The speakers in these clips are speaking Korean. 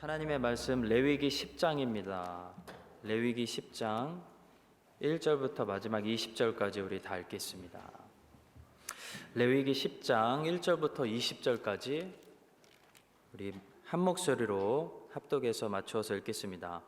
하나님의 말씀 레위기 10장입니다. 레위기 10장 1절부터 마지막 20절까지 우리 다 읽겠습니다. 레위기 10장 1절부터 20절까지 우리 한 목소리로 합독해서 맞추어서 읽겠습니다.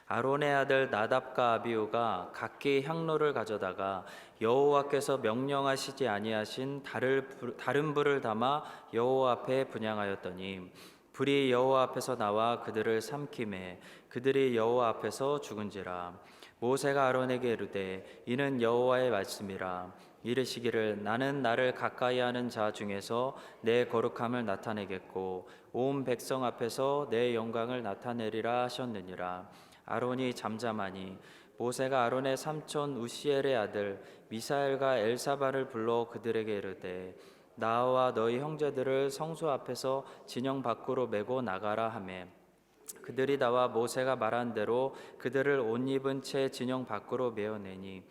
아론의 아들 나답과 아비후가 각기 향로를 가져다가 여호와께서 명령하시지 아니하신 다른 불을 담아 여호와 앞에 분향하였더니 불이 여호와 앞에서 나와 그들을 삼키매 그들이 여호와 앞에서 죽은지라. 모세가 아론에게 이르되 이는 여호와의 말씀이라. 이르시기를 나는 나를 가까이하는 자 중에서 내 거룩함을 나타내겠고 온 백성 앞에서 내 영광을 나타내리라 하셨느니라. 아론이 잠잠하니 모세가 아론의 삼촌 우시엘의 아들 미사엘과 엘사발을 불러 그들에게 이르되 나와 너희 형제들을 성소 앞에서 진영 밖으로 메고 나가라 하매 그들이 나와 모세가 말한 대로 그들을 옷 입은 채 진영 밖으로 메어내니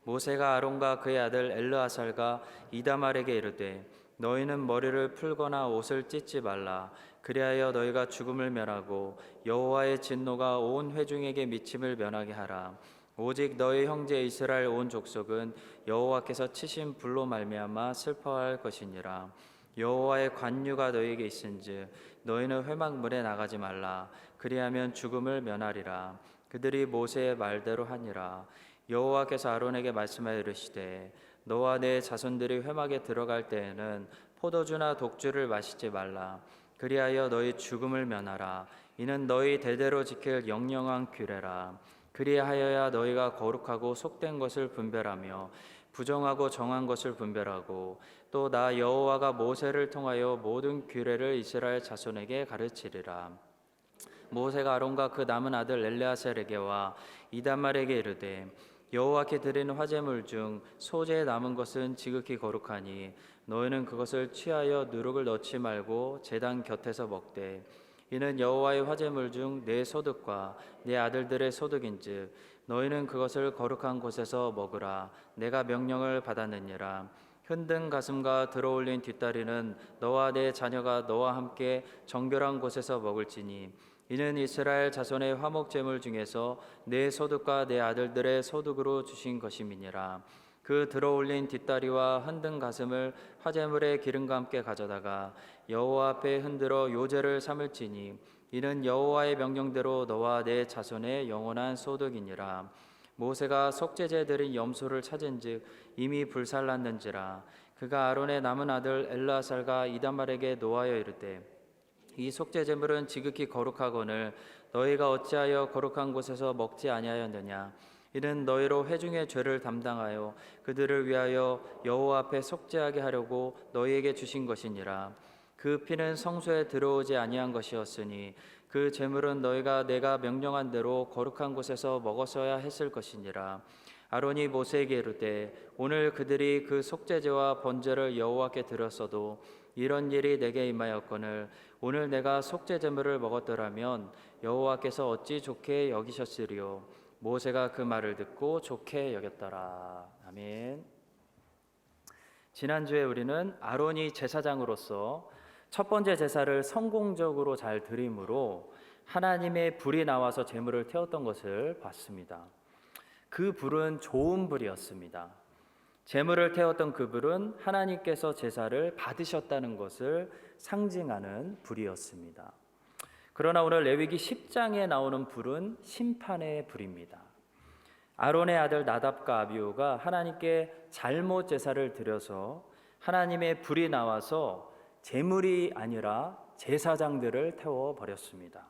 모세가 아론과 그의 아들 엘르아살과 이다말에게 이르되 너희는 머리를 풀거나 옷을 찢지 말라. 그리하여 너희가 죽음을 면하고 여호와의 진노가 온 회중에게 미침을 면하게 하라. 오직 너희 형제 이스라엘 온 족속은 여호와께서 치신 불로 말미암아 슬퍼할 것이니라. 여호와의 관유가 너희에게 있은즉 너희는 회막문에 나가지 말라. 그리하면 죽음을 면하리라. 그들이 모세의 말대로 하니라. 여호와께서 아론에게 말씀하여 이르시되 너와 내 자손들이 회막에 들어갈 때에는 포도주나 독주를 마시지 말라. 그리하여 너희 죽음을 면하라. 이는 너희 대대로 지킬 영영한 규례라. 그리하여야 너희가 거룩하고 속된 것을 분별하며 부정하고 정한 것을 분별하고 또 나 여호와가 모세를 통하여 모든 규례를 이스라엘 자손에게 가르치리라. 모세가 아론과 그 남은 아들 엘르아살에게와 이다말에게 이르되 여호와께 드리는 화제물 중 소재에 남은 것은 지극히 거룩하니 너희는 그것을 취하여 누룩을 넣지 말고 제단 곁에서 먹되 이는 여호와의 화제물 중 내 소득과 내 아들들의 소득인즉 너희는 그것을 거룩한 곳에서 먹으라. 내가 명령을 받았느니라. 흔든 가슴과 들어올린 뒷다리는 너와 내 자녀가 너와 함께 정결한 곳에서 먹을지니 이는 이스라엘 자손의 화목 제물 중에서 내 소득과 내 아들들의 소득으로 주신 것임이니라. 그 들어올린 뒷다리와 흔든 가슴을 화제물의 기름과 함께 가져다가 여호와 앞에 흔들어 요제를 삼을지니 이는 여호와의 명령대로 너와 내 자손의 영원한 소득이니라. 모세가 속죄제 드린 염소를 찾은즉 이미 불살랐는지라. 그가 아론의 남은 아들 엘르아살과 이다말에게 노하여 이르되 이 속죄제물은 지극히 거룩하거늘 너희가 어찌하여 거룩한 곳에서 먹지 아니하였느냐. 이는 너희로 회중의 죄를 담당하여 그들을 위하여 여호와 앞에 속죄하게 하려고 너희에게 주신 것이니라. 그 피는 성소에 들어오지 아니한 것이었으니 그 제물은 너희가 내가 명령한 대로 거룩한 곳에서 먹었어야 했을 것이니라. 아론이 모세에게 이르되 오늘 그들이 그 속죄제와 번제를 여호와께 드렸어도 이런 일이 내게 임하였거늘 오늘 내가 속죄제물을 먹었더라면 여호와께서 어찌 좋게 여기셨으리요. 모세가 그 말을 듣고 좋게 여겼더라. 아멘. 지난주에 우리는 아론이 제사장으로서 첫 번째 제사를 성공적으로 잘 드림으로 하나님의 불이 나와서 제물을 태웠던 것을 봤습니다. 그 불은 좋은 불이었습니다. 제물을 태웠던 그 불은 하나님께서 제사를 받으셨다는 것을 상징하는 불이었습니다. 그러나 오늘 레위기 10장에 나오는 불은 심판의 불입니다. 아론의 아들 나답과 아비후가 하나님께 잘못 제사를 드려서 하나님의 불이 나와서 제물이 아니라 제사장들을 태워버렸습니다.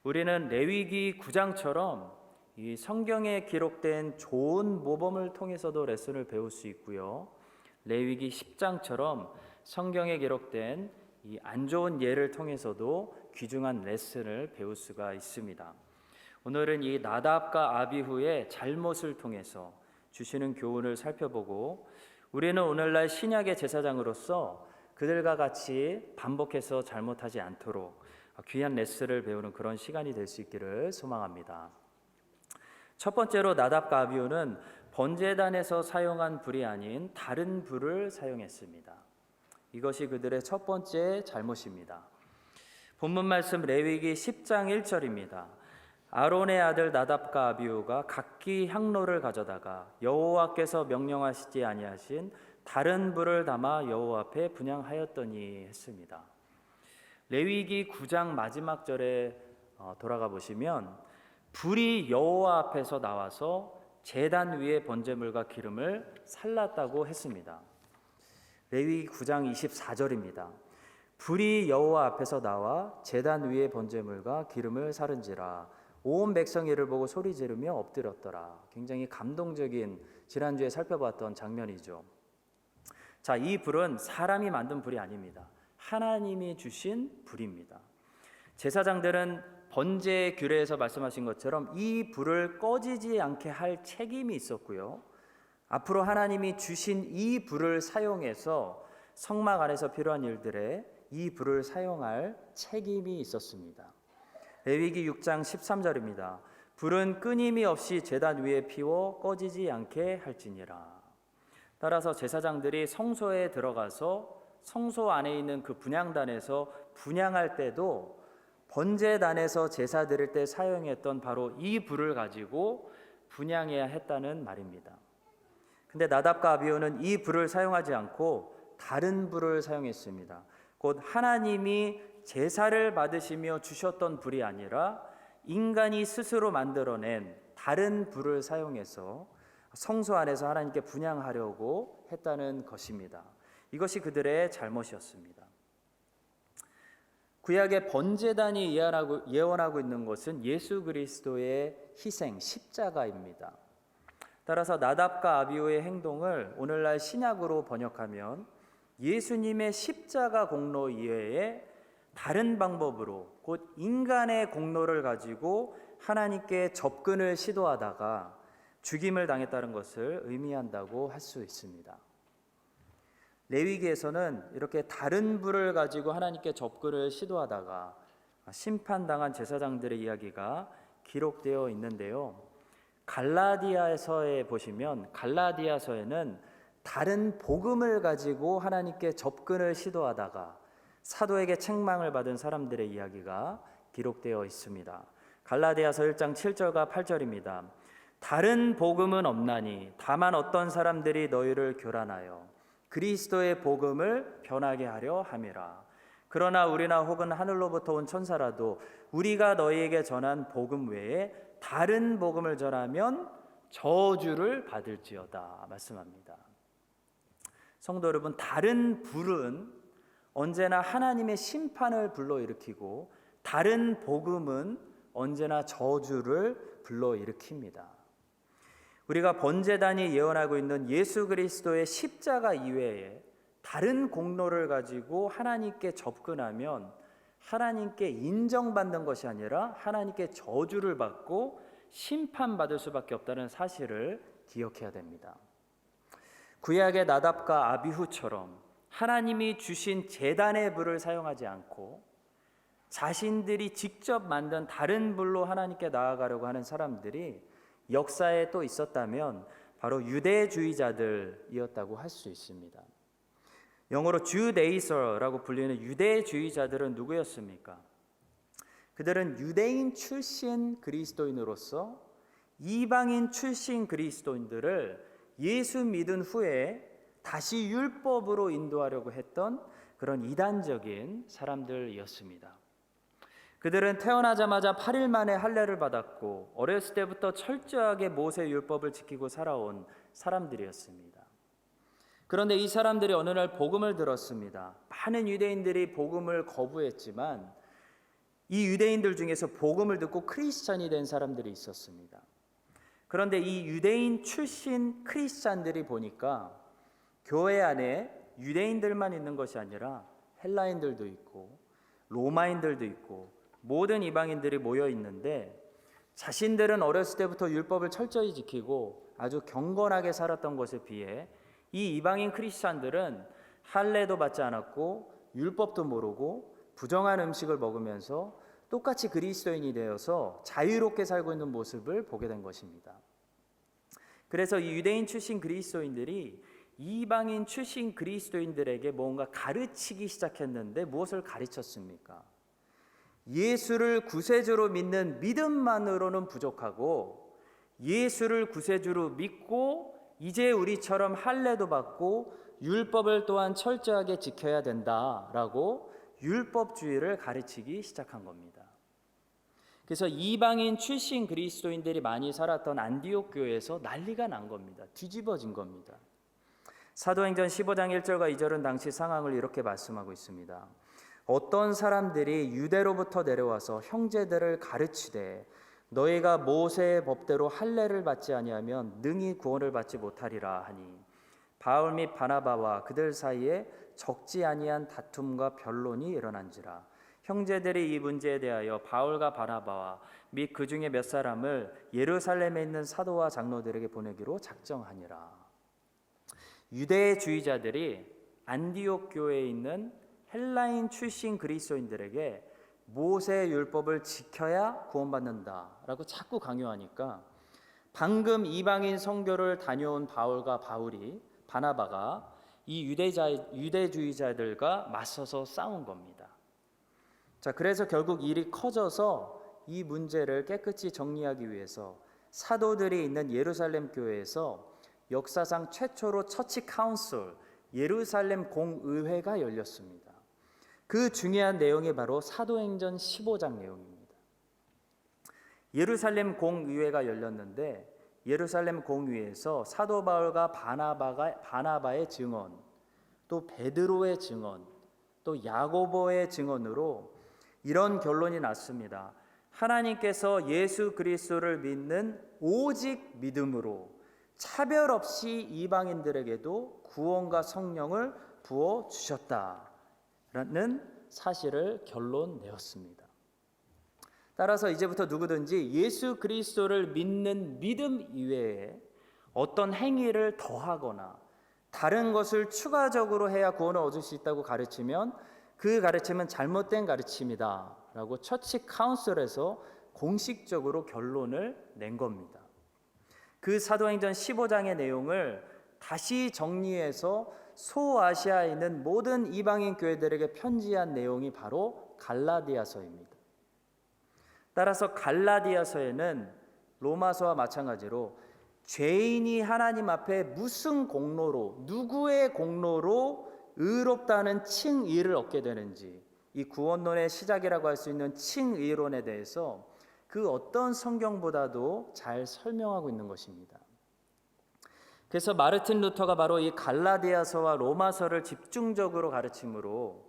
우리는 레위기 9장처럼 이 성경에 기록된 좋은 모범을 통해서도 레슨을 배울 수 있고요. 레위기 10장처럼 성경에 기록된 이 안 좋은 예를 통해서도 귀중한 레슨을 배울 수가 있습니다. 오늘은 이 나답과 아비후의 잘못을 통해서 주시는 교훈을 살펴보고 우리는 오늘날 신약의 제사장으로서 그들과 같이 반복해서 잘못하지 않도록 귀한 레슨을 배우는 그런 시간이 될 수 있기를 소망합니다. 첫 번째로 나답과 아비후는 번제단에서 사용한 불이 아닌 다른 불을 사용했습니다. 이것이 그들의 첫 번째 잘못입니다. 본문 말씀 레위기 10장 1절입니다. 아론의 아들 나답과 아비후가 각기 향로를 가져다가 여호와께서 명령하시지 아니하신 다른 불을 담아 여호와 앞에 분향하였더니 했습니다. 레위기 9장 마지막 절에 돌아가 보시면 불이 여호와 앞에서 나와서 제단 위에 번제물과 기름을 살랐다고 했습니다. 레위기 9장 24절입니다. 불이 여호와 앞에서 나와 제단 위에 번제물과 기름을 사른지라 온 백성이 이를 보고 소리 지르며 엎드렸더라. 굉장히 감동적인 지난주에 살펴봤던 장면이죠. 자, 이 불은 사람이 만든 불이 아닙니다. 하나님이 주신 불입니다. 제사장들은 번제 규례에서 말씀하신 것처럼 이 불을 꺼지지 않게 할 책임이 있었고요. 앞으로 하나님이 주신 이 불을 사용해서 성막 안에서 필요한 일들에 이 불을 사용할 책임이 있었습니다. 레위기 6장 13절입니다. 불은 끊임이 없이 제단 위에 피워 꺼지지 않게 할지니라. 따라서 제사장들이 성소에 들어가서 성소 안에 있는 그 분향단에서 분향할 때도 번제단에서 제사 드릴 때 사용했던 바로 이 불을 가지고 분향해야 했다는 말입니다. 근데 나답과 아비후는 이 불을 사용하지 않고 다른 불을 사용했습니다. 곧 하나님이 제사를 받으시며 주셨던 불이 아니라 인간이 스스로 만들어낸 다른 불을 사용해서 성소 안에서 하나님께 분향하려고 했다는 것입니다. 이것이 그들의 잘못이었습니다. 구약의 번제단이 예언하고 있는 것은 예수 그리스도의 희생, 십자가입니다. 따라서 나답과 아비후의 행동을 오늘날 신약으로 번역하면 예수님의 십자가 공로 이외에 다른 방법으로 곧 인간의 공로를 가지고 하나님께 접근을 시도하다가 죽임을 당했다는 것을 의미한다고 할 수 있습니다. 레위기에서는 이렇게 다른 불을 가지고 하나님께 접근을 시도하다가 심판당한 제사장들의 이야기가 기록되어 있는데요. 갈라디아서에 보시면 갈라디아서에는 다른 복음을 가지고 하나님께 접근을 시도하다가 사도에게 책망을 받은 사람들의 이야기가 기록되어 있습니다. 갈라디아서 1장 7절과 8절입니다. 다른 복음은 없나니 다만 어떤 사람들이 너희를 교란하여 그리스도의 복음을 변하게 하려 함이라. 그러나 우리나 혹은 하늘로부터 온 천사라도 우리가 너희에게 전한 복음 외에 다른 복음을 전하면 저주를 받을지어다 말씀합니다. 성도 여러분, 다른 불은 언제나 하나님의 심판을 불러일으키고 다른 복음은 언제나 저주를 불러일으킵니다. 우리가 번제단이 예언하고 있는 예수 그리스도의 십자가 이외에 다른 공로를 가지고 하나님께 접근하면 하나님께 인정받는 것이 아니라 하나님께 저주를 받고 심판받을 수밖에 없다는 사실을 기억해야 됩니다. 구약의 나답과 아비후처럼 하나님이 주신 제단의 불을 사용하지 않고 자신들이 직접 만든 다른 불로 하나님께 나아가려고 하는 사람들이 역사에 또 있었다면 바로 유대주의자들이었다고 할 수 있습니다. 영어로 주데이서라고 불리는 유대주의자들은 누구였습니까? 그들은 유대인 출신 그리스도인으로서 이방인 출신 그리스도인들을 예수 믿은 후에 다시 율법으로 인도하려고 했던 그런 이단적인 사람들이었습니다. 그들은 태어나자마자 8일 만에 할례를 받았고 어렸을 때부터 철저하게 모세 율법을 지키고 살아온 사람들이었습니다. 그런데 이 사람들이 어느 날 복음을 들었습니다. 많은 유대인들이 복음을 거부했지만 이 유대인들 중에서 복음을 듣고 크리스찬이 된 사람들이 있었습니다. 그런데 이 유대인 출신 크리스찬들이 보니까 교회 안에 유대인들만 있는 것이 아니라 헬라인들도 있고 로마인들도 있고 모든 이방인들이 모여 있는데 자신들은 어렸을 때부터 율법을 철저히 지키고 아주 경건하게 살았던 것에 비해 이 이방인 크리스찬들은 할례도 받지 않았고 율법도 모르고 부정한 음식을 먹으면서 똑같이 그리스도인이 되어서 자유롭게 살고 있는 모습을 보게 된 것입니다. 그래서 이 유대인 출신 그리스도인들이 이방인 출신 그리스도인들에게 뭔가 가르치기 시작했는데 무엇을 가르쳤습니까? 예수를 구세주로 믿는 믿음만으로는 부족하고 예수를 구세주로 믿고 이제 우리처럼 할례도 받고 율법을 또한 철저하게 지켜야 된다라고 율법주의를 가르치기 시작한 겁니다. 그래서 이방인 출신 그리스도인들이 많이 살았던 안디옥 교회에서 난리가 난 겁니다. 뒤집어진 겁니다. 사도행전 15장 1절과 2절은 당시 상황을 이렇게 말씀하고 있습니다. 어떤 사람들이 유대로부터 내려와서 형제들을 가르치되 너희가 모세의 법대로 할례를 받지 아니하면 능히 구원을 받지 못하리라 하니 바울 및 바나바와 그들 사이에 적지 아니한 다툼과 변론이 일어난지라. 형제들이 이 문제에 대하여 바울과 바나바와 및 그 중에 몇 사람을 예루살렘에 있는 사도와 장로들에게 보내기로 작정하니라. 유대주의자들이 안디옥 교회에 있는 헬라인 출신 그리스도인들에게 모세의 율법을 지켜야 구원받는다라고 자꾸 강요하니까 방금 이방인 선교를 다녀온 바나바가 이 유대주의자들과 맞서서 싸운 겁니다. 자, 그래서 결국 일이 커져서 이 문제를 깨끗이 정리하기 위해서 사도들이 있는 예루살렘 교회에서 역사상 최초로 처치 카운슬, 예루살렘 공의회가 열렸습니다. 그 중요한 내용이 바로 사도행전 15장 내용입니다. 예루살렘 공의회가 열렸는데 예루살렘 공의회에서 사도 바울과 바나바의 증언, 또 베드로의 증언, 또 야고보의 증언으로 이런 결론이 났습니다. 하나님께서 예수 그리스도를 믿는 오직 믿음으로 차별 없이 이방인들에게도 구원과 성령을 부어 주셨다라는 사실을 결론 내었습니다. 따라서 이제부터 누구든지 예수 그리스도를 믿는 믿음 이외에 어떤 행위를 더하거나 다른 것을 추가적으로 해야 구원을 얻을 수 있다고 가르치면 그 가르침은 잘못된 가르침이다 라고 처치 카운슬에서 공식적으로 결론을 낸 겁니다. 그 사도행전 15장의 내용을 다시 정리해서 소아시아에 있는 모든 이방인 교회들에게 편지한 내용이 바로 갈라디아서입니다. 따라서 갈라디아서에는 로마서와 마찬가지로 죄인이 하나님 앞에 무슨 공로로, 누구의 공로로 의롭다는 칭의를 얻게 되는지, 이 구원론의 시작이라고 할 수 있는 칭의론에 대해서 그 어떤 성경보다도 잘 설명하고 있는 것입니다. 그래서 마르틴 루터가 바로 이 갈라디아서와 로마서를 집중적으로 가르침으로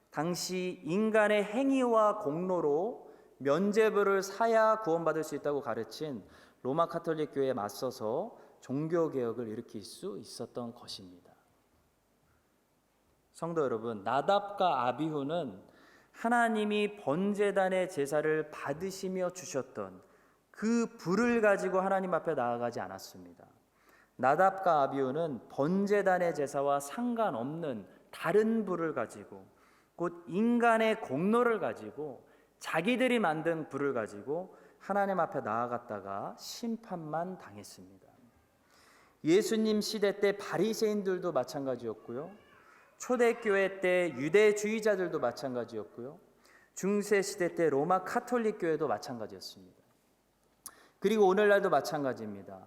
당시 인간의 행위와 공로로 면죄부를 사야 구원받을 수 있다고 가르친 로마 카톨릭 교회에 맞서서 종교개혁을 일으킬 수 있었던 것입니다. 성도 여러분, 나답과 아비후는 하나님이 번제단의 제사를 받으시며 주셨던 그 불을 가지고 하나님 앞에 나아가지 않았습니다. 나답과 아비후는 번제단의 제사와 상관없는 다른 불을 가지고 곧 인간의 공로를 가지고 자기들이 만든 불을 가지고 하나님 앞에 나아갔다가 심판만 당했습니다. 예수님 시대 때 바리새인들도 마찬가지였고요. 초대교회 때 유대주의자들도 마찬가지였고요. 중세 시대 때 로마 카톨릭 교회도 마찬가지였습니다. 그리고 오늘날도 마찬가지입니다.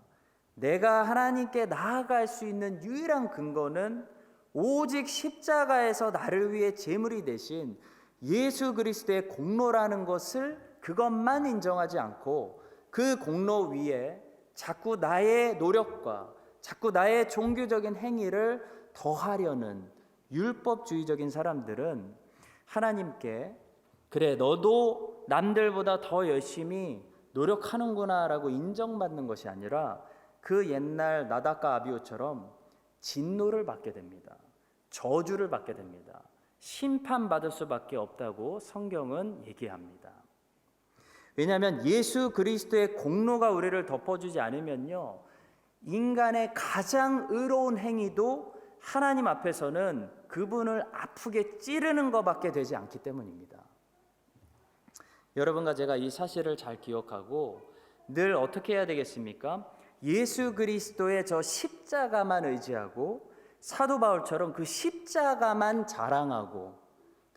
내가 하나님께 나아갈 수 있는 유일한 근거는 오직 십자가에서 나를 위해 제물이 되신 예수 그리스도의 공로라는 것을 그것만 인정하지 않고 그 공로 위에 자꾸 나의 노력과 자꾸 나의 종교적인 행위를 더하려는 율법주의적인 사람들은 하나님께 그래 너도 남들보다 더 열심히 노력하는구나 라고 인정받는 것이 아니라 그 옛날 나답과 아비후처럼 진노를 받게 됩니다. 저주를 받게 됩니다. 심판받을 수밖에 없다고 성경은 얘기합니다. 왜냐하면 예수 그리스도의 공로가 우리를 덮어주지 않으면요, 인간의 가장 의로운 행위도 하나님 앞에서는 그분을 아프게 찌르는 것밖에 되지 않기 때문입니다. 여러분과 제가 이 사실을 잘 기억하고 늘 어떻게 해야 되겠습니까? 예수 그리스도의 저 십자가만 의지하고 사도 바울처럼 그 십자가만 자랑하고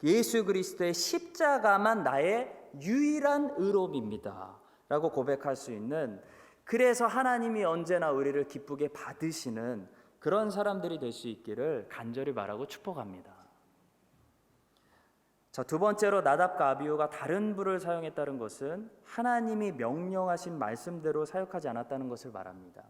예수 그리스도의 십자가만 나의 유일한 의롭입니다 라고 고백할 수 있는, 그래서 하나님이 언제나 우리를 기쁘게 받으시는 그런 사람들이 될 수 있기를 간절히 바라고 축복합니다. 자, 두 번째로 나답과 아비후가 다른 불을 사용했다는 것은 하나님이 명령하신 말씀대로 사역하지 않았다는 것을 말합니다.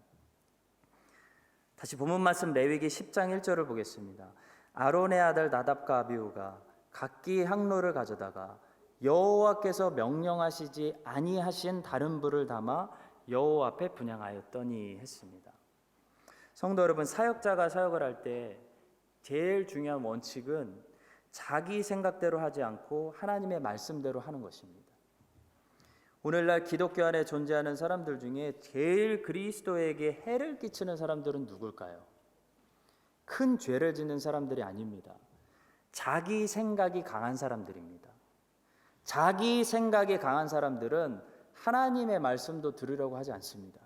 다시 본문 말씀 레위기 10장 1절을 보겠습니다. 아론의 아들 나답과 아비후가 각기 향로를 가져다가 여호와께서 명령하시지 아니하신 다른 불을 담아 여호와 앞에 분향하였더니 했습니다. 성도 여러분, 사역자가 사역을 할 때 제일 중요한 원칙은 자기 생각대로 하지 않고 하나님의 말씀대로 하는 것입니다. 오늘날 기독교 안에 존재하는 사람들 중에 제일 그리스도에게 해를 끼치는 사람들은 누굴까요? 큰 죄를 짓는 사람들이 아닙니다. 자기 생각이 강한 사람들입니다. 자기 생각이 강한 사람들은 하나님의 말씀도 들으려고 하지 않습니다.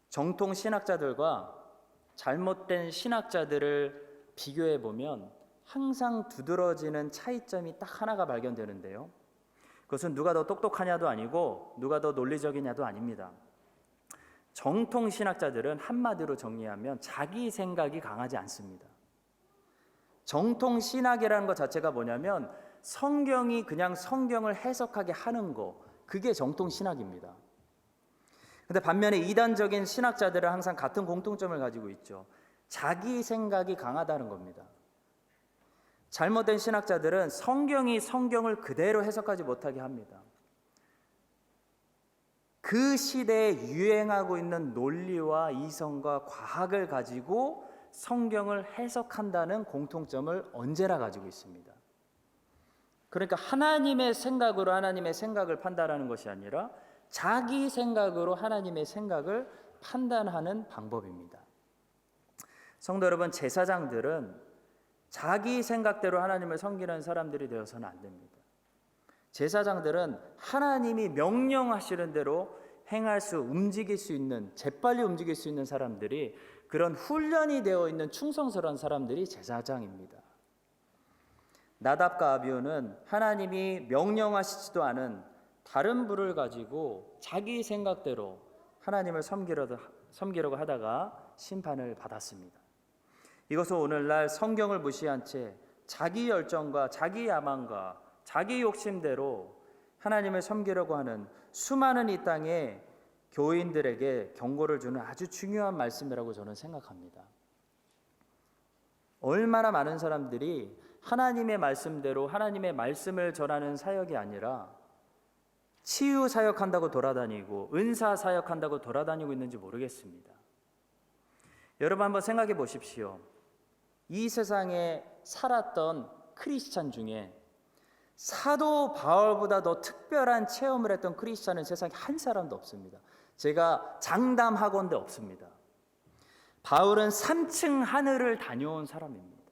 정통 신학자들과 잘못된 신학자들을 비교해 보면 항상 두드러지는 차이점이 딱 하나가 발견되는데요. 그것은 누가 더 똑똑하냐도 아니고 누가 더 논리적이냐도 아닙니다. 정통 신학자들은 한마디로 정리하면 자기 생각이 강하지 않습니다. 정통 신학이라는 것 자체가 뭐냐면 성경이 그냥 성경을 해석하게 하는 거, 그게 정통 신학입니다. 근데 반면에 이단적인 신학자들은 항상 같은 공통점을 가지고 있죠. 자기 생각이 강하다는 겁니다. 잘못된 신학자들은 성경이 성경을 그대로 해석하지 못하게 합니다. 그 시대에 유행하고 있는 논리와 이성과 과학을 가지고 성경을 해석한다는 공통점을 언제나 가지고 있습니다. 그러니까 하나님의 생각으로 하나님의 생각을 판단하는 것이 아니라 자기 생각으로 하나님의 생각을 판단하는 방법입니다. 성도 여러분, 제사장들은 자기 생각대로 하나님을 섬기는 사람들이 되어서는 안 됩니다. 제사장들은 하나님이 명령하시는 대로 움직일 수 있는, 재빨리 움직일 수 있는 사람들이, 그런 훈련이 되어 있는 충성스러운 사람들이 제사장입니다. 나답과 아비후는 하나님이 명령하시지도 않은 다른 불을 가지고 자기 생각대로 하나님을 섬기려고 하다가 심판을 받았습니다. 이것은 오늘날 성경을 무시한 채 자기 열정과 자기 야망과 자기 욕심대로 하나님을 섬기려고 하는 수많은 이 땅의 교인들에게 경고를 주는 아주 중요한 말씀이라고 저는 생각합니다. 얼마나 많은 사람들이 하나님의 말씀대로 하나님의 말씀을 전하는 사역이 아니라 치유 사역한다고 돌아다니고 은사 사역한다고 돌아다니고 있는지 모르겠습니다. 여러분 한번 생각해 보십시오. 이 세상에 살았던 크리스찬 중에 사도 바울보다 더 특별한 체험을 했던 크리스찬은 세상에 한 사람도 없습니다. 제가 장담하건대 없습니다. 바울은 3층 하늘을 다녀온 사람입니다.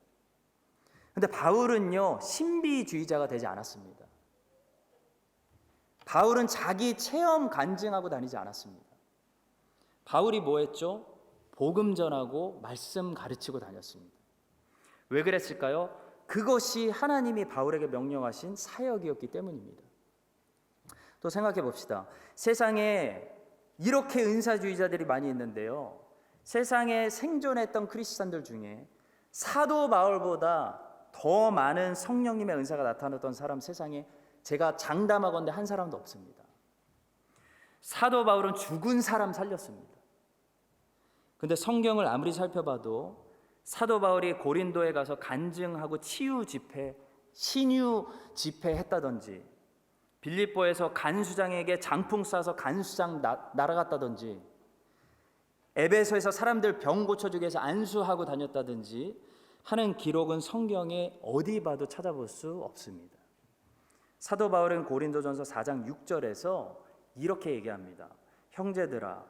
근데 바울은요, 신비주의자가 되지 않았습니다. 바울은 자기 체험 간증하고 다니지 않았습니다. 바울이 뭐 했죠? 복음 전하고 말씀 가르치고 다녔습니다. 왜 그랬을까요? 그것이 하나님이 바울에게 명령하신 사역이었기 때문입니다. 또 생각해 봅시다. 세상에 이렇게 은사주의자들이 많이 있는데요, 세상에 생존했던 크리스찬들 중에 사도 바울보다 더 많은 성령님의 은사가 나타났던 사람, 세상에 제가 장담하건대 한 사람도 없습니다. 사도 바울은 죽은 사람 살렸습니다. 근데 성경을 아무리 살펴봐도 사도 바울이 고린도에 가서 간증하고 치유 집회, 신유 집회 했다든지, 빌립보에서 간수장에게 장풍 쏴서 간수장 날아갔다든지, 에베소에서 사람들 병 고쳐주기 위해서 안수하고 다녔다든지 하는 기록은 성경에 어디 봐도 찾아볼 수 없습니다. 사도 바울은 고린도전서 4장 6절에서 이렇게 얘기합니다. 형제들아,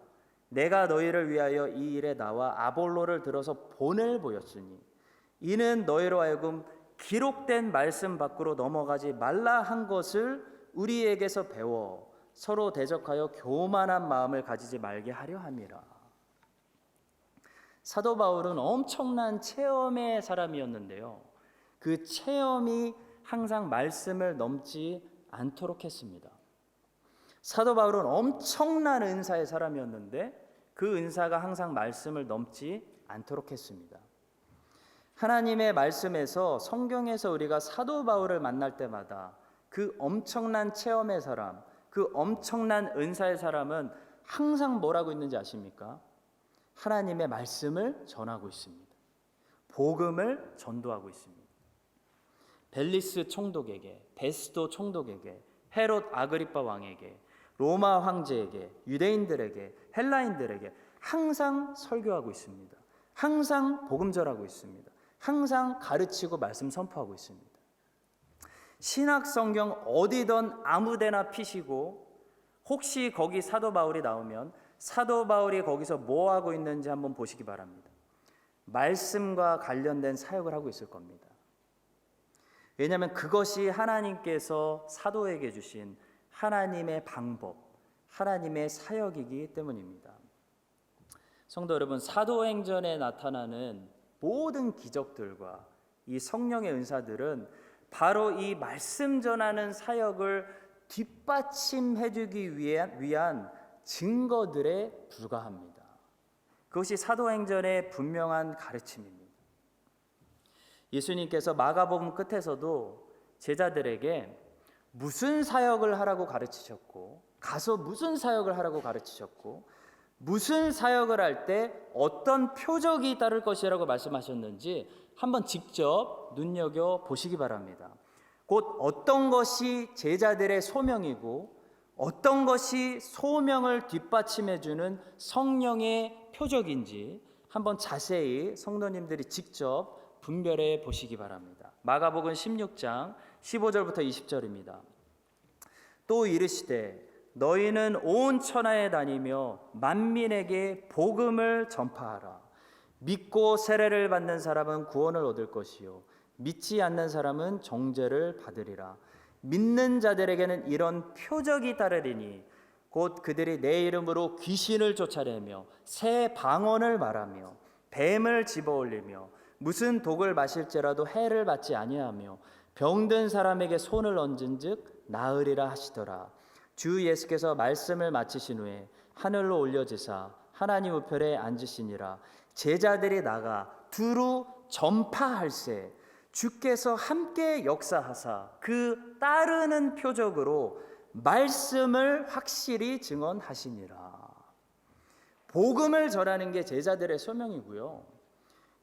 내가 너희를 위하여 이 일에 나와 아볼로를 들어서 본을 보였으니 이는 너희로 하여금 기록된 말씀 밖으로 넘어가지 말라 한 것을 우리에게서 배워 서로 대적하여 교만한 마음을 가지지 말게 하려 함이라. 사도 바울은 엄청난 체험의 사람이었는데요, 그 체험이 항상 말씀을 넘지 않도록 했습니다. 사도 바울은 엄청난 은사의 사람이었는데 그 은사가 항상 말씀을 넘지 않도록 했습니다. 하나님의 말씀에서, 성경에서 우리가 사도 바울을 만날 때마다 그 엄청난 체험의 사람, 그 엄청난 은사의 사람은 항상 뭐라고 있는지 아십니까? 하나님의 말씀을 전하고 있습니다. 복음을 전도하고 있습니다. 벨리스 총독에게, 베스도 총독에게, 헤롯 아그리파 왕에게, 로마 황제에게, 유대인들에게, 헬라인들에게 항상 설교하고 있습니다. 항상 복음 전하고 있습니다. 항상 가르치고 말씀 선포하고 있습니다. 신약 성경 어디든 아무데나 피시고 혹시 거기 사도 바울이 나오면 사도 바울이 거기서 뭐 하고 있는지 한번 보시기 바랍니다. 말씀과 관련된 사역을 하고 있을 겁니다. 왜냐하면 그것이 하나님께서 사도에게 주신 하나님의 방법, 하나님의 사역이기 때문입니다. 성도 여러분, 사도행전에 나타나는 모든 기적들과 이 성령의 은사들은 바로 이 말씀 전하는 사역을 뒷받침해주기 위한 증거들에 불과합니다. 그것이 사도행전의 분명한 가르침입니다. 예수님께서 마가복음 끝에서도 제자들에게 무슨 사역을 하라고 가르치셨고, 가서 무슨 사역을 하라고 가르치셨고, 무슨 사역을 할 때 어떤 표적이 따를 것이라고 말씀하셨는지 한번 직접 눈여겨 보시기 바랍니다. 곧 어떤 것이 제자들의 소명이고 어떤 것이 소명을 뒷받침해주는 성령의 표적인지 한번 자세히 성도님들이 직접 분별해 보시기 바랍니다. 마가복음 16장 15절부터 20절입니다. 또 이르시되 너희는 온 천하에 다니며 만민에게 복음을 전파하라. 믿고 세례를 받는 사람은 구원을 얻을 것이요 믿지 않는 사람은 정죄를 받으리라. 믿는 자들에게는 이런 표적이 따르리니 곧 그들이 내 이름으로 귀신을 쫓아내며 새 방언을 말하며 뱀을 집어올리며 무슨 독을 마실지라도 해를 받지 아니하며 병든 사람에게 손을 얹은즉 나으리라 하시더라. 주 예수께서 말씀을 마치신 후에 하늘로 올려지사 하나님 우편에 앉으시니라. 제자들이 나가 두루 전파할세 주께서 함께 역사하사 그 따르는 표적으로 말씀을 확실히 증언하시니라. 복음을 전하는 게 제자들의 소명이고요.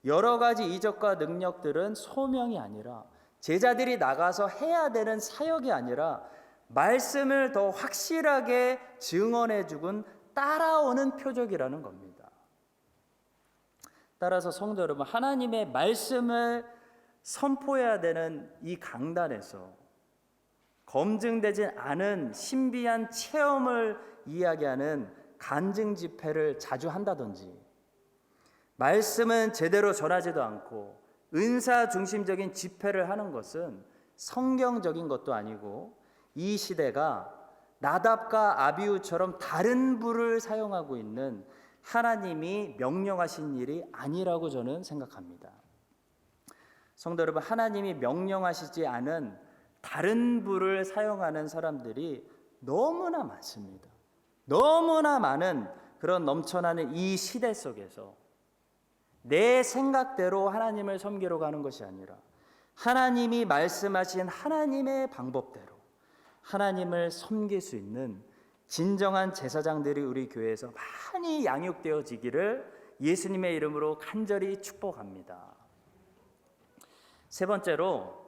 여러 가지 이적과 능력들은 소명이 아니라, 제자들이 나가서 해야 되는 사역이 아니라 말씀을 더 확실하게 증언해 주군 따라오는 표적이라는 겁니다. 따라서 성도 여러분, 하나님의 말씀을 선포해야 되는 이 강단에서 검증되지 않은 신비한 체험을 이야기하는 간증 집회를 자주 한다든지, 말씀은 제대로 전하지도 않고 은사 중심적인 집회를 하는 것은 성경적인 것도 아니고 이 시대가 나답과 아비후처럼 다른 부를 사용하고 있는 하나님이 명령하신 일이 아니라고 저는 생각합니다. 성도 여러분, 하나님이 명령하시지 않은 다른 부를 사용하는 사람들이 너무나 많습니다. 너무나 많은 그런 넘쳐나는 이 시대 속에서 내 생각대로 하나님을 섬기러 가는 것이 아니라 하나님이 말씀하신 하나님의 방법대로 하나님을 섬길 수 있는 진정한 제사장들이 우리 교회에서 많이 양육되어지기를 예수님의 이름으로 간절히 축복합니다. 세 번째로,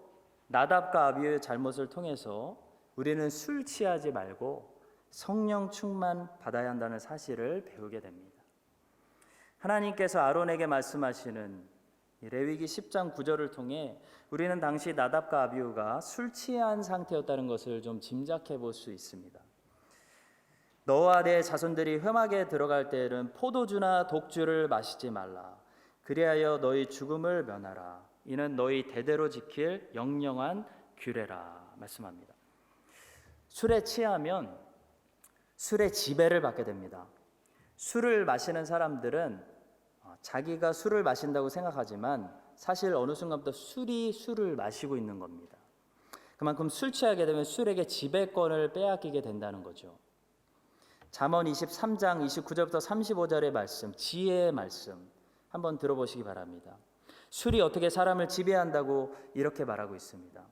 나답과 아비후의 잘못을 통해서 우리는 술 취하지 말고 성령 충만 받아야 한다는 사실을 배우게 됩니다. 하나님께서 아론에게 말씀하시는 레위기 10장 9절을 통해 우리는 당시 나답과 아비후가 술 취한 상태였다는 것을 좀 짐작해 볼 수 있습니다. 너와 내 자손들이 회막에 들어갈 때에는 포도주나 독주를 마시지 말라. 그리하여 너희 죽음을 면하라. 이는 너희 대대로 지킬 영영한 규례라 말씀합니다. 술에 취하면 술의 지배를 받게 됩니다. 술을 마시는 사람들은 자기가 술을 마신다고 생각하지만 사실 어느 순간부터 술을 마시고 있는 겁니다. 그만큼 술 취하게 되면 술에게 지배권을 빼앗기게 된다는 거죠. 잠언 23장 29절부터 35절의 말씀, 지혜의 말씀 한번 들어보시기 바랍니다. 술이 어떻게 사람을 지배한다고 이렇게 말하고 있습니다.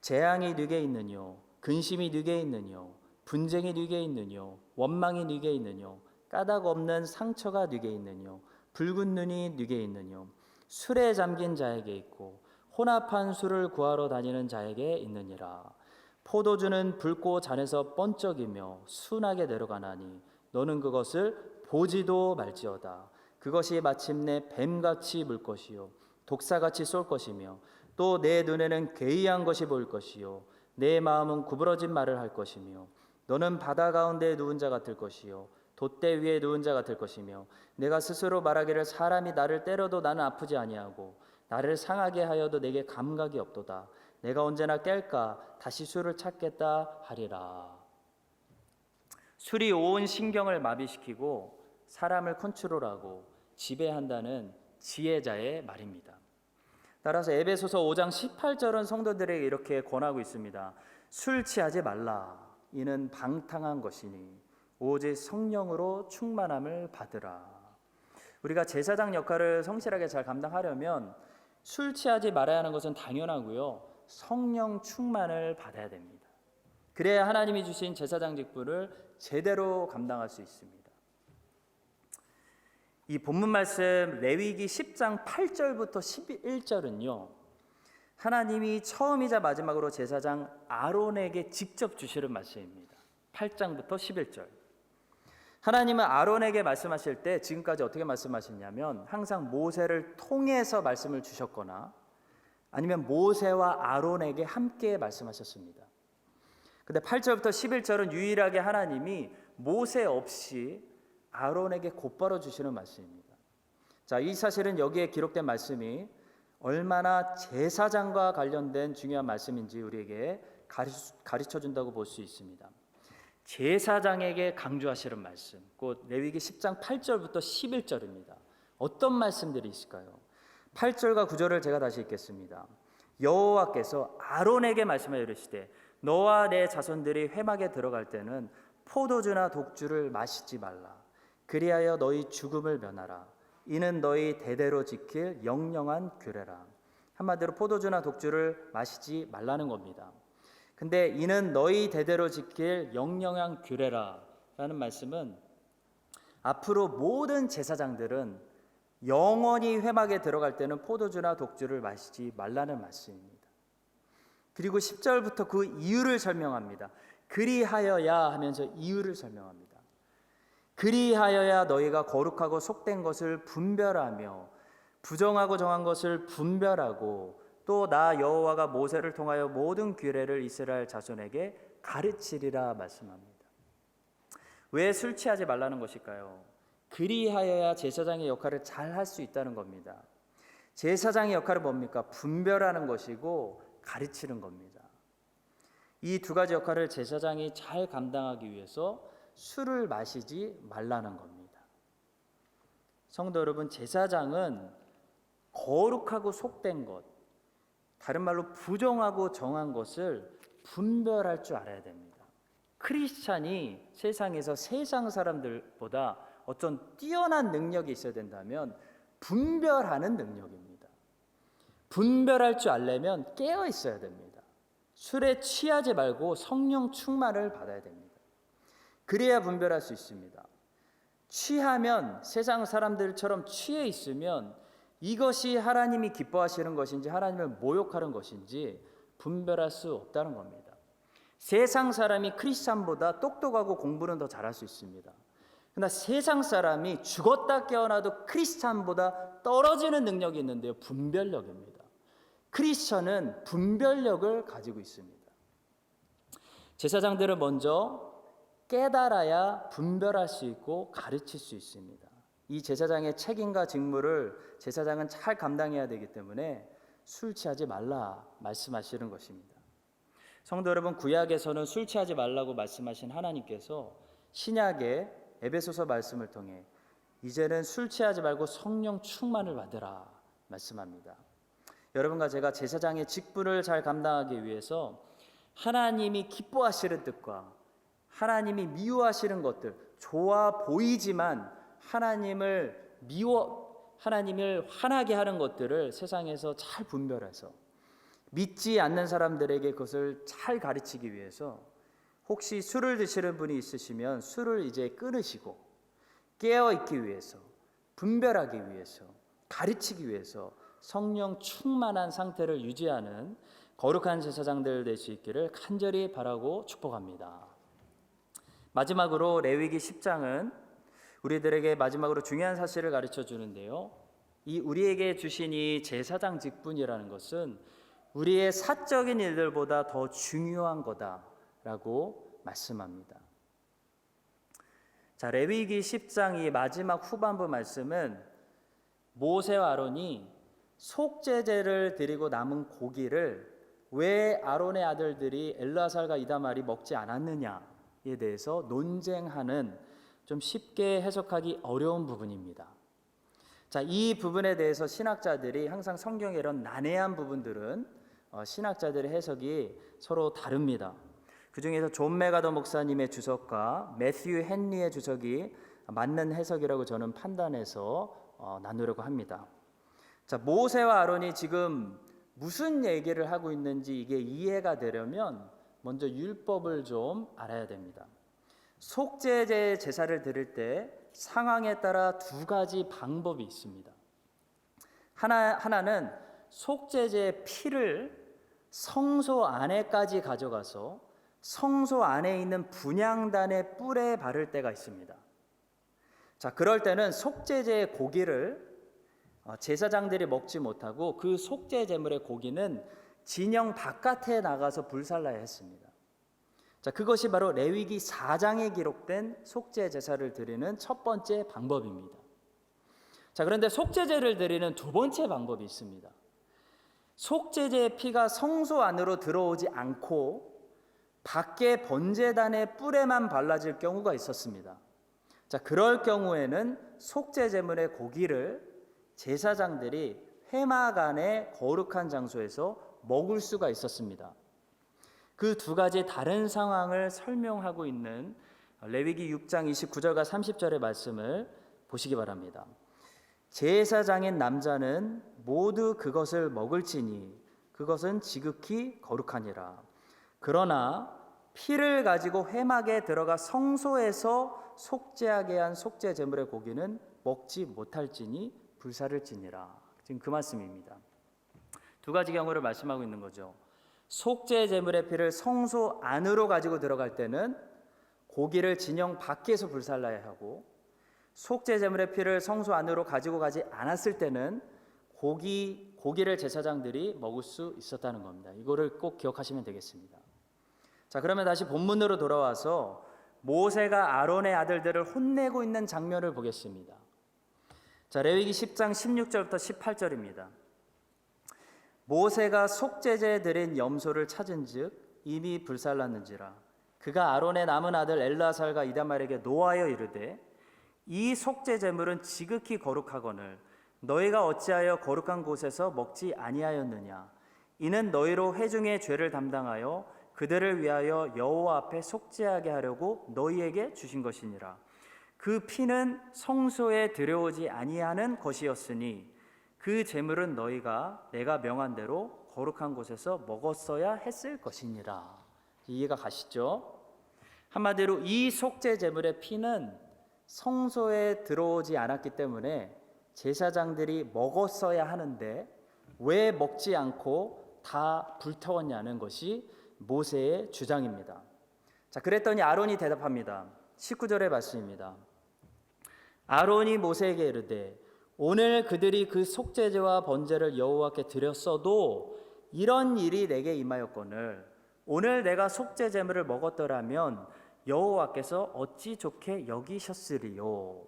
재앙이 네게 있느뇨, 근심이 네게 있느뇨, 분쟁이 네게 있느뇨, 원망이 네게 있느뇨, 까닭 없는 상처가 네게 있느뇨, 붉은 눈이 네게 있느뇨, 술에 잠긴 자에게 있고 혼합한 술을 구하러 다니는 자에게 있느니라. 포도주는 붉고 잔에서 번쩍이며 순하게 내려가나니 너는 그것을 보지도 말지어다. 그것이 마침내 뱀같이 물 것이요 독사같이 쏠 것이며 또 내 눈에는 괴이한 것이 보일 것이요 내 마음은 구부러진 말을 할 것이며 너는 바다 가운데 누운 자 같을 것이요 돛대 위에 누운 자 같을 것이며 내가 스스로 말하기를 사람이 나를 때려도 나는 아프지 아니하고 나를 상하게 하여도 내게 감각이 없도다. 내가 언제나 깰까 다시 술을 찾겠다 하리라. 술이 온 신경을 마비시키고 사람을 컨트롤하고 지배한다는 지혜자의 말입니다. 따라서 에베소서 5장 18절은 성도들에게 이렇게 권하고 있습니다. 술 취하지 말라. 이는 방탕한 것이니 오직 성령으로 충만함을 받으라. 우리가 제사장 역할을 성실하게 잘 감당하려면 술 취하지 말아야 하는 것은 당연하고요. 성령 충만을 받아야 됩니다. 그래야 하나님이 주신 제사장 직분을 제대로 감당할 수 있습니다. 이 본문 말씀 레위기 10장 8절부터 11절은요. 하나님이 처음이자 마지막으로 제사장 아론에게 직접 주시는 말씀입니다. 8장부터 11절. 하나님은 아론에게 말씀하실 때 지금까지 어떻게 말씀하셨냐면 항상 모세를 통해서 말씀을 주셨거나 아니면 모세와 아론에게 함께 말씀하셨습니다. 근데 8절부터 11절은 유일하게 하나님이 모세 없이 아론에게 곧바로 주시는 말씀입니다. 자, 이 사실은 여기에 기록된 말씀이 얼마나 제사장과 관련된 중요한 말씀인지 우리에게 가르쳐 준다고 볼 수 있습니다. 제사장에게 강조하시는 말씀, 곧 레위기 10장 8절부터 11절입니다. 어떤 말씀들이 있을까요? 8절과 9절을 제가 다시 읽겠습니다. 여호와께서 아론에게 말씀하여 이르시되 너와 내 자손들이 회막에 들어갈 때는 포도주나 독주를 마시지 말라. 그리하여 너희 죽음을 면하라. 이는 너희 대대로 지킬 영영한 규례라. 한마디로 포도주나 독주를 마시지 말라는 겁니다. 근데 이는 너희 대대로 지킬 영영한 규례라 라는 말씀은 앞으로 모든 제사장들은 영원히 회막에 들어갈 때는 포도주나 독주를 마시지 말라는 말씀입니다. 그리고 10절부터 그 이유를 설명합니다. 그리하여야 하면서 이유를 설명합니다. 그리하여야 너희가 거룩하고 속된 것을 분별하며 부정하고 정한 것을 분별하고 또 나 여호와가 모세를 통하여 모든 규례를 이스라엘 자손에게 가르치리라 말씀합니다. 왜 술 취하지 말라는 것일까요? 그리하여야 제사장의 역할을 잘 할 수 있다는 겁니다. 제사장의 역할은 뭡니까? 분별하는 것이고 가르치는 겁니다. 이 두 가지 역할을 제사장이 잘 감당하기 위해서 술을 마시지 말라는 겁니다. 성도 여러분, 제사장은 거룩하고 속된 것, 다른 말로 부정하고 정한 것을 분별할 줄 알아야 됩니다. 크리스찬이 세상에서 세상 사람들보다 어떤 뛰어난 능력이 있어야 된다면 분별하는 능력입니다. 분별할 줄 알려면 깨어 있어야 됩니다. 술에 취하지 말고 성령 충만을 받아야 됩니다. 그래야 분별할 수 있습니다. 취하면 세상 사람들처럼 취해 있으면 이것이 하나님이 기뻐하시는 것인지 하나님을 모욕하는 것인지 분별할 수 없다는 겁니다. 세상 사람이 크리스찬보다 똑똑하고 공부는 더 잘할 수 있습니다. 그러나 세상 사람이 죽었다 깨어나도 크리스찬보다 떨어지는 능력이 있는데요. 분별력입니다. 크리스찬은 분별력을 가지고 있습니다. 제사장들은 먼저 깨달아야 분별할 수 있고 가르칠 수 있습니다. 이 제사장의 책임과 직무를 제사장은 잘 감당해야 되기 때문에 술 취하지 말라 말씀하시는 것입니다. 성도 여러분, 구약에서는 술 취하지 말라고 말씀하신 하나님께서 신약의 에베소서 말씀을 통해 이제는 술 취하지 말고 성령 충만을 받으라 말씀합니다. 여러분과 제가 제사장의 직분을 잘 감당하기 위해서 하나님이 기뻐하시는 뜻과 하나님이 미워하시는 것들, 좋아 보이지만 하나님을 화나게 하는 것들을 세상에서 잘 분별해서 믿지 않는 사람들에게 그것을 잘 가르치기 위해서, 혹시 술을 드시는 분이 있으시면 술을 이제 끊으시고 깨어있기 위해서, 분별하기 위해서, 가르치기 위해서 성령 충만한 상태를 유지하는 거룩한 제사장들 될 수 있기를 간절히 바라고 축복합니다. 마지막으로 레위기 10장은 우리들에게 마지막으로 중요한 사실을 가르쳐 주는데요. 이 우리에게 주신 이 제사장 직분이라는 것은 우리의 사적인 일들보다 더 중요한 거다라고 말씀합니다. 자, 레위기 10장 이 마지막 후반부 말씀은 모세와 아론이 속죄제를 드리고 남은 고기를 왜 아론의 아들들이 엘르아살과 이다말이 먹지 않았느냐에 대해서 논쟁하는, 좀 쉽게 해석하기 어려운 부분입니다. 자, 이 부분에 대해서 신학자들이 항상 성경의 이런 난해한 부분들은 신학자들의 해석이 서로 다릅니다. 그 중에서 존 메가더 목사님의 주석과 매튜 헨리의 주석이 맞는 해석이라고 저는 판단해서 나누려고 합니다. 자, 모세와 아론이 지금 무슨 얘기를 하고 있는지 이게 이해가 되려면 먼저 율법을 좀 알아야 됩니다. 속죄제 제사를 드릴 때 상황에 따라 두 가지 방법이 있습니다. 하나는 속죄제의 피를 성소 안에까지 가져가서 성소 안에 있는 분향단의 뿔에 바를 때가 있습니다. 자, 그럴 때는 속죄제의 고기를 제사장들이 먹지 못하고 그 속죄 제물의 고기는 진영 바깥에 나가서 불살라야 했습니다. 자, 그것이 바로 레위기 4장에 기록된 속죄 제사를 드리는 첫 번째 방법입니다. 자, 그런데 속죄제를 드리는 두 번째 방법이 있습니다. 속죄제의 피가 성소 안으로 들어오지 않고 밖에 번제단의 뿔에만 발라질 경우가 있었습니다. 자, 그럴 경우에는 속죄 제물의 고기를 제사장들이 회막안의 거룩한 장소에서 먹을 수가 있었습니다. 그 두 가지 다른 상황을 설명하고 있는 레위기 6장 29절과 30절의 말씀을 보시기 바랍니다. 제사장인 남자는 모두 그것을 먹을지니 그것은 지극히 거룩하니라. 그러나 피를 가지고 회막에 들어가 성소에서 속죄하게 한 속죄 제물의 고기는 먹지 못할지니 불사를지니라. 지금 그 말씀입니다. 두 가지 경우를 말씀하고 있는 거죠. 속죄 제물의 피를 성소 안으로 가지고 들어갈 때는 고기를 진영 밖에서 불살라야 하고, 속죄 제물의 피를 성소 안으로 가지고 가지 않았을 때는 고기를 제사장들이 먹을 수 있었다는 겁니다. 이거를 꼭 기억하시면 되겠습니다. 자, 그러면 다시 본문으로 돌아와서 모세가 아론의 아들들을 혼내고 있는 장면을 보겠습니다. 자, 레위기 10장 16절부터 18절입니다. 모세가 속죄제에 드린 염소를 찾은즉 이미 불살랐는지라. 그가 아론의 남은 아들 엘르아살과 이다말에게 노하여 이르되 이 속죄 제물은 지극히 거룩하거늘 너희가 어찌하여 거룩한 곳에서 먹지 아니하였느냐. 이는 너희로 회중의 죄를 담당하여 그들을 위하여 여호와 앞에 속죄하게 하려고 너희에게 주신 것이니라. 그 피는 성소에 들여오지 아니하는 것이었으니 그 제물은 너희가 내가 명한 대로 거룩한 곳에서 먹었어야 했을 것이니라. 이해가 가시죠? 한마디로 이 속죄 제물의 피는 성소에 들어오지 않았기 때문에 제사장들이 먹었어야 하는데 왜 먹지 않고 다 불태웠냐는 것이 모세의 주장입니다. 자, 그랬더니 아론이 대답합니다. 19절의 말씀입니다. 아론이 모세에게 이르되 오늘 그들이 그 속죄제와 번제를 여호와께 드렸어도 이런 일이 내게 임하였거늘 오늘 내가 속죄 제물을 먹었더라면 여호와께서 어찌 좋게 여기셨으리요.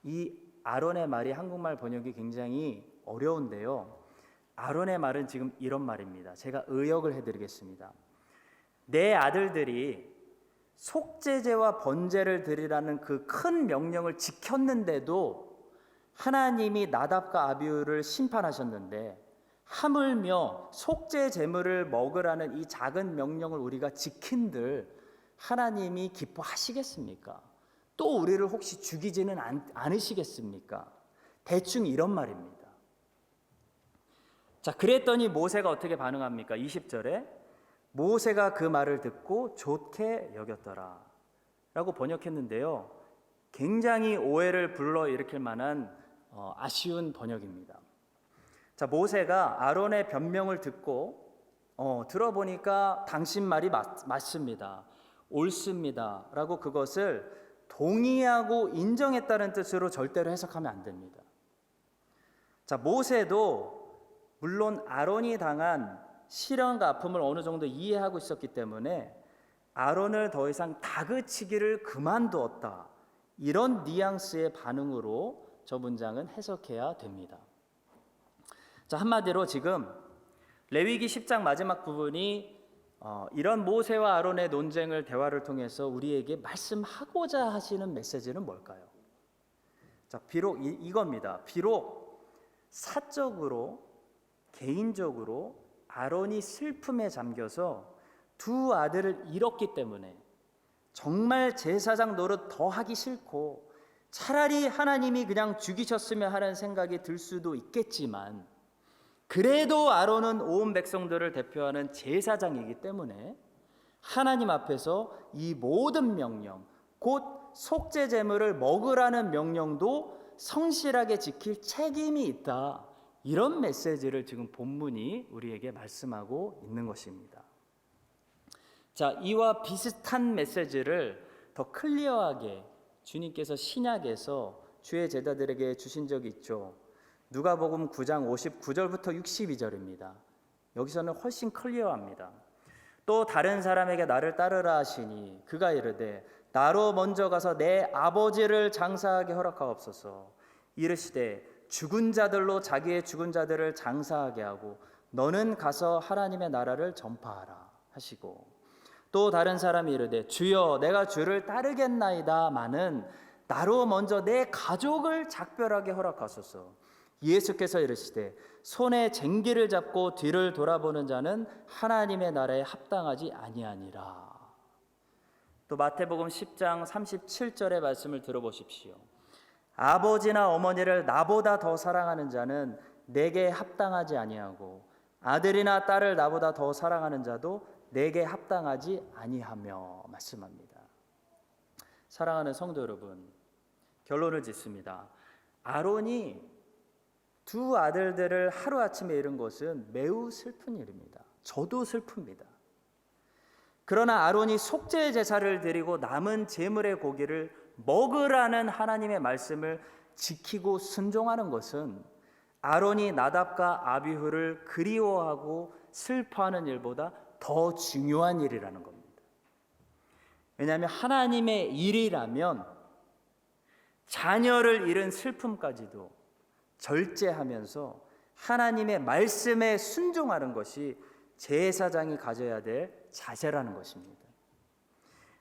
이 아론의 말이 한국말 번역이 굉장히 어려운데요. 아론의 말은 지금 이런 말입니다. 제가 의역을 해드리겠습니다. 내 아들들이 속죄제와 번제를 드리라는 그 큰 명령을 지켰는데도 하나님이 나답과 아비후를 심판하셨는데 하물며 속죄 제물을 먹으라는 이 작은 명령을 우리가 지킨들 하나님이 기뻐하시겠습니까? 또 우리를 혹시 죽이지는 않으시겠습니까? 대충 이런 말입니다. 자, 그랬더니 모세가 어떻게 반응합니까? 20절에 모세가 그 말을 듣고 좋게 여겼더라 라고 번역했는데요, 굉장히 오해를 불러일으킬 만한 아쉬운 번역입니다. 자, 모세가 아론의 변명을 듣고 들어보니까 당신 말이 맞습니다, 옳습니다 라고 그것을 동의하고 인정했다는 뜻으로 절대로 해석하면 안 됩니다. 자, 모세도 물론 아론이 당한 시련과 아픔을 어느 정도 이해하고 있었기 때문에 아론을 더 이상 다그치기를 그만두었다, 이런 뉘앙스의 반응으로 저 문장은 해석해야 됩니다. 자, 한마디로 지금 레위기 10장 마지막 부분이 이런 모세와 아론의 논쟁을 대화를 통해서 우리에게 말씀하고자 하시는 메시지는 뭘까요? 자, 비록 이겁니다. 비록 사적으로 개인적으로 아론이 슬픔에 잠겨서 두 아들을 잃었기 때문에 정말 제사장 노릇 더 하기 싫고 차라리 하나님이 그냥 죽이셨으면 하는 생각이 들 수도 있겠지만, 그래도 아론은 온 백성들을 대표하는 제사장이기 때문에 하나님 앞에서 이 모든 명령, 곧 속죄 제물을 먹으라는 명령도 성실하게 지킬 책임이 있다, 이런 메시지를 지금 본문이 우리에게 말씀하고 있는 것입니다. 자, 이와 비슷한 메시지를 더 클리어하게 주님께서 신약에서 주의 제자들에게 주신 적이 있죠. 누가복음 9장 59절부터 62절입니다. 여기서는 훨씬 클리어합니다. 또 다른 사람에게 나를 따르라 하시니 그가 이르되 나로 먼저 가서 내 아버지를 장사하게 허락하옵소서. 이르시되 죽은 자들로 자기의 죽은 자들을 장사하게 하고 너는 가서 하나님의 나라를 전파하라 하시고, 또 다른 사람이 이르되 주여 내가 주를 따르겠나이다마는 나로 먼저 내 가족을 작별하게 허락하소서. 예수께서 이르시되 손에 쟁기를 잡고 뒤를 돌아보는 자는 하나님의 나라에 합당하지 아니하니라. 또 마태복음 10장 37절의 말씀을 들어보십시오. 아버지나 어머니를 나보다 더 사랑하는 자는 내게 합당하지 아니하고 아들이나 딸을 나보다 더 사랑하는 자도 내게 합당하지 아니하며 말씀합니다. 사랑하는 성도 여러분, 결론을 짓습니다. 아론이 두 아들들을 하루아침에 잃은 것은 매우 슬픈 일입니다. 저도 슬픕니다. 그러나 아론이 속죄 제사를 드리고 남은 제물의 고기를 먹으라는 하나님의 말씀을 지키고 순종하는 것은 아론이 나답과 아비후를 그리워하고 슬퍼하는 일보다 더 중요한 일이라는 겁니다. 왜냐하면 하나님의 일이라면 자녀를 잃은 슬픔까지도 절제하면서 하나님의 말씀에 순종하는 것이 제사장이 가져야 될 자세라는 것입니다.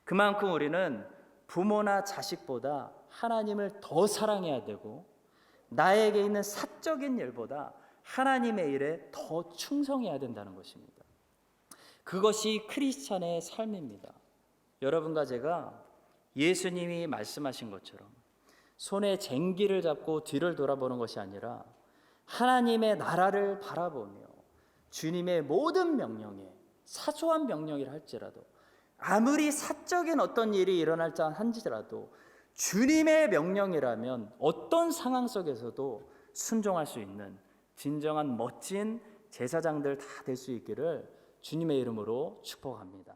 그만큼 우리는 부모나 자식보다 하나님을 더 사랑해야 되고 나에게 있는 사적인 일보다 하나님의 일에 더 충성해야 된다는 것입니다. 그것이 크리스찬의 삶입니다. 여러분과 제가 예수님이 말씀하신 것처럼 손에 쟁기를 잡고 뒤를 돌아보는 것이 아니라 하나님의 나라를 바라보며 주님의 모든 명령에, 사소한 명령이라 할지라도 아무리 사적인 어떤 일이 일어날 자 한지라도 주님의 명령이라면 어떤 상황 속에서도 순종할 수 있는 진정한 멋진 제사장들 다 될 수 있기를 주님의 이름으로 축복합니다.